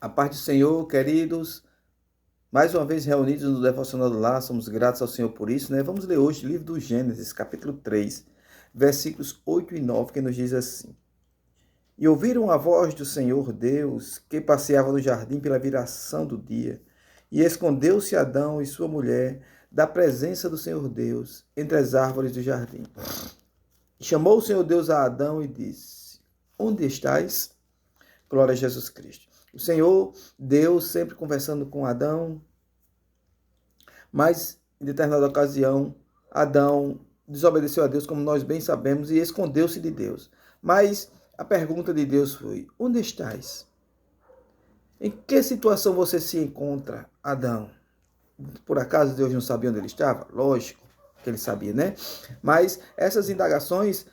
A paz do Senhor, queridos, mais uma vez reunidos no Devocional do Lar, somos gratos ao Senhor por isso, né? Vamos ler hoje o livro do Gênesis, capítulo 3, versículos 8 e 9, que nos diz assim: E ouviram a voz do Senhor Deus, que passeava no jardim pela viração do dia, e escondeu-se Adão e sua mulher da presença do Senhor Deus, entre as árvores do jardim. E chamou o Senhor Deus a Adão e disse: Onde estás? Glória a Jesus Cristo. O Senhor Deus sempre conversando com Adão, mas em determinada ocasião, Adão desobedeceu a Deus, como nós bem sabemos, e escondeu-se de Deus. Mas a pergunta de Deus foi: onde estás? Em que situação você se encontra, Adão? Por acaso Deus não sabia onde ele estava? Lógico que ele sabia, né? Mas essas indagações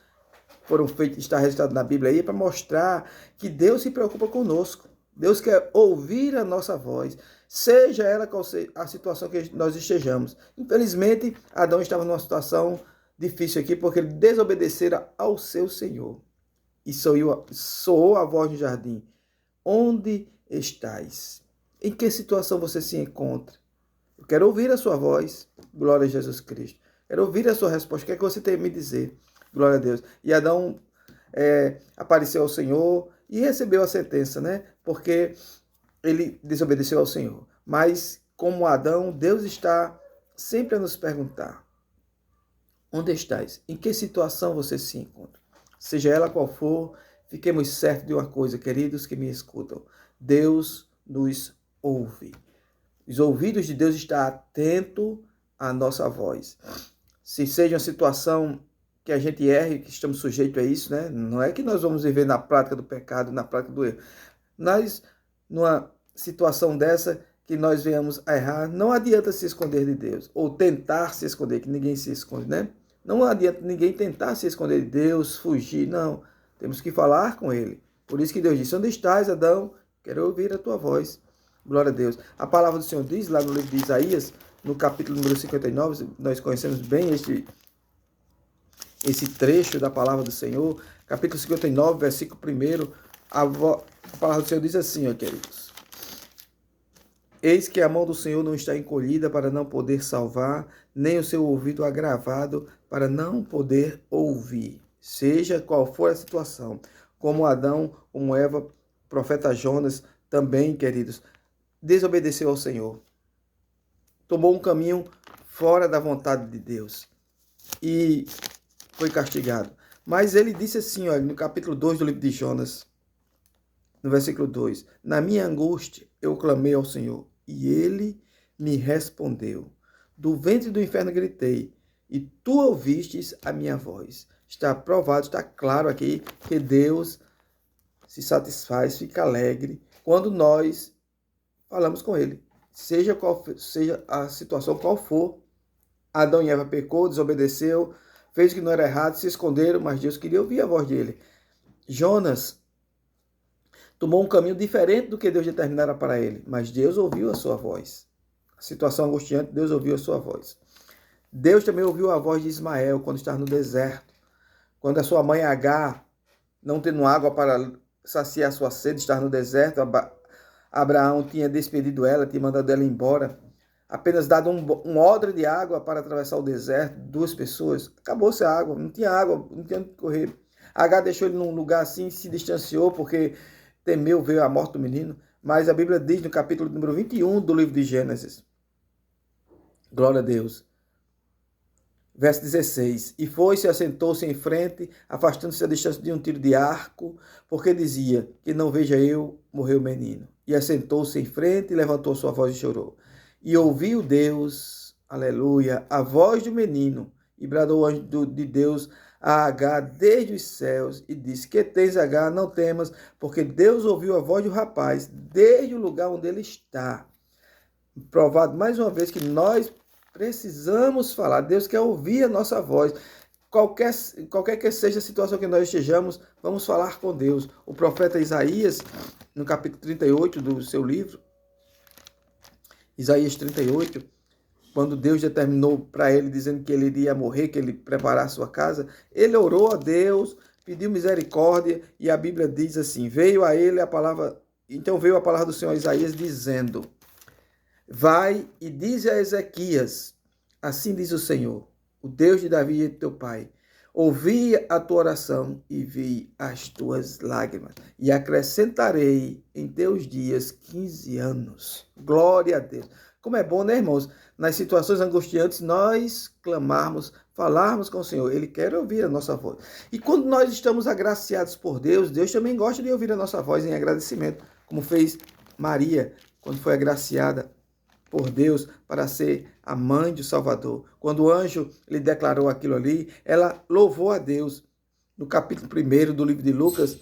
foram feitas, está registrado na Bíblia aí, para mostrar que Deus se preocupa conosco. Deus quer ouvir a nossa voz, seja ela qual seja a situação que nós estejamos. Infelizmente, Adão estava numa situação difícil aqui, porque ele desobedecera ao seu Senhor. E soou a voz no jardim: Onde estás? Em que situação você se encontra? Eu quero ouvir a sua voz. Glória a Jesus Cristo. Quero ouvir a sua resposta. O que é que você tem a me dizer? Glória a Deus. E Adão apareceu ao Senhor e recebeu a sentença, né? Porque ele desobedeceu ao Senhor. Mas, como Adão, Deus está sempre a nos perguntar: onde estás? Em que situação você se encontra? Seja ela qual for, fiquemos certos de uma coisa, queridos que me escutam: Deus nos ouve. Os ouvidos de Deus estão atentos à nossa voz. Se seja uma situação que a gente erre, que estamos sujeitos a isso, né? Não é que nós vamos viver na prática do pecado, na prática do erro. Nós, numa situação dessa, que nós venhamos a errar, não adianta se esconder de Deus, ou tentar se esconder, que ninguém se esconde, né? Não adianta ninguém tentar se esconder de Deus, fugir, não. Temos que falar com Ele. Por isso que Deus disse: onde estás, Adão? Quero ouvir a tua voz. Glória a Deus. A palavra do Senhor diz, lá no livro de Isaías, no capítulo número 59, nós conhecemos bem esse trecho da palavra do Senhor, capítulo 59, versículo 1, a palavra do Senhor diz assim, ó queridos: Eis que a mão do Senhor não está encolhida para não poder salvar, nem o seu ouvido agravado para não poder ouvir. Seja qual for a situação, como Adão, como Eva, profeta Jonas, também, queridos, desobedeceu ao Senhor. Tomou um caminho fora da vontade de Deus e foi castigado. Mas ele disse assim, olha, no capítulo 2 do livro de Jonas, no versículo 2: Na minha angústia eu clamei ao Senhor, e ele me respondeu. Do ventre do inferno gritei, e tu ouvistes a minha voz. Está provado, está claro aqui que Deus se satisfaz, fica alegre quando nós falamos com ele. Seja a situação qual for, Adão e Eva pecou, desobedeceu, fez o que não era errado, se esconderam, mas Deus queria ouvir a voz dele. Jonas tomou um caminho diferente do que Deus determinara para ele, mas Deus ouviu a sua voz. A situação angustiante, Deus ouviu a sua voz. Deus também ouviu a voz de Ismael quando estava no deserto, quando a sua mãe Agar, não tendo água para saciar a sua sede, estava no deserto. Abraão tinha despedido ela, tinha mandado ela embora, apenas dado um odre de água para atravessar o deserto, 2 pessoas. Acabou-se a água, não tinha água, não tinha onde correr. Agar deixou ele num lugar assim, se distanciou, porque temeu ver a morte do menino. Mas a Bíblia diz no capítulo número 21 do livro de Gênesis, glória a Deus, verso 16: E foi-se, assentou-se em frente, afastando-se a distância de um tiro de arco, porque dizia: Que não veja eu morrer o menino. E assentou-se em frente, e levantou sua voz e chorou. E ouviu Deus, aleluia, a voz do menino, e bradou o anjo de Deus a Agar desde os céus, e disse: Que tens, Agar? Não temas, porque Deus ouviu a voz do rapaz desde o lugar onde ele está. Provado mais uma vez que nós precisamos falar. Deus quer ouvir a nossa voz. Qualquer que seja a situação que nós estejamos, vamos falar com Deus. O profeta Isaías, no capítulo 38 do seu livro, Isaías 38, quando Deus determinou para ele, dizendo que ele iria morrer, que ele preparasse a sua casa, ele orou a Deus, pediu misericórdia, e a Bíblia diz assim: veio a ele a palavra Então veio a palavra do Senhor a Isaías dizendo: vai e dize a Ezequias, assim diz o Senhor, o Deus de Davi e teu pai, ouvi a tua oração e vi as tuas lágrimas, e acrescentarei em teus dias 15 anos. Glória a Deus. Como é bom, né, irmãos? Nas situações angustiantes, nós clamarmos, falarmos com o Senhor. Ele quer ouvir a nossa voz. E quando nós estamos agraciados por Deus, Deus também gosta de ouvir a nossa voz em agradecimento, como fez Maria, quando foi agraciada por Deus para ser a mãe do Salvador. Quando o anjo lhe declarou aquilo ali, ela louvou a Deus. No capítulo 1 do livro de Lucas,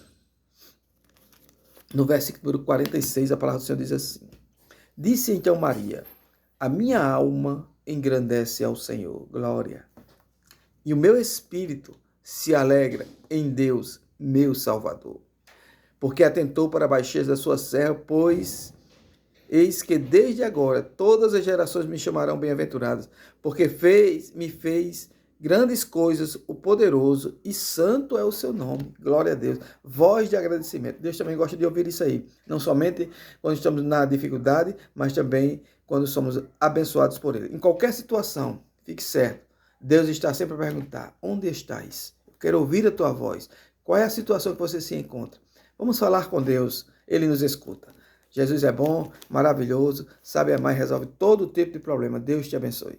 no versículo 46, a palavra do Senhor diz assim: disse então Maria: a minha alma engrandece ao Senhor, glória, e o meu espírito se alegra em Deus, meu Salvador, porque atentou para a baixeza da sua serva, pois eis que desde agora todas as gerações me chamarão bem-aventuradas, porque me fez grandes coisas o poderoso, e santo é o seu nome. Glória a Deus. Voz de agradecimento. Deus também gosta de ouvir isso aí. Não somente quando estamos na dificuldade, mas também quando somos abençoados por Ele. Em qualquer situação, fique certo, Deus está sempre a perguntar: onde estás? Eu quero ouvir a tua voz. Qual é a situação que você se encontra? Vamos falar com Deus. Ele nos escuta. Jesus é bom, maravilhoso, sabe amar e resolve todo tipo de problema. Deus te abençoe.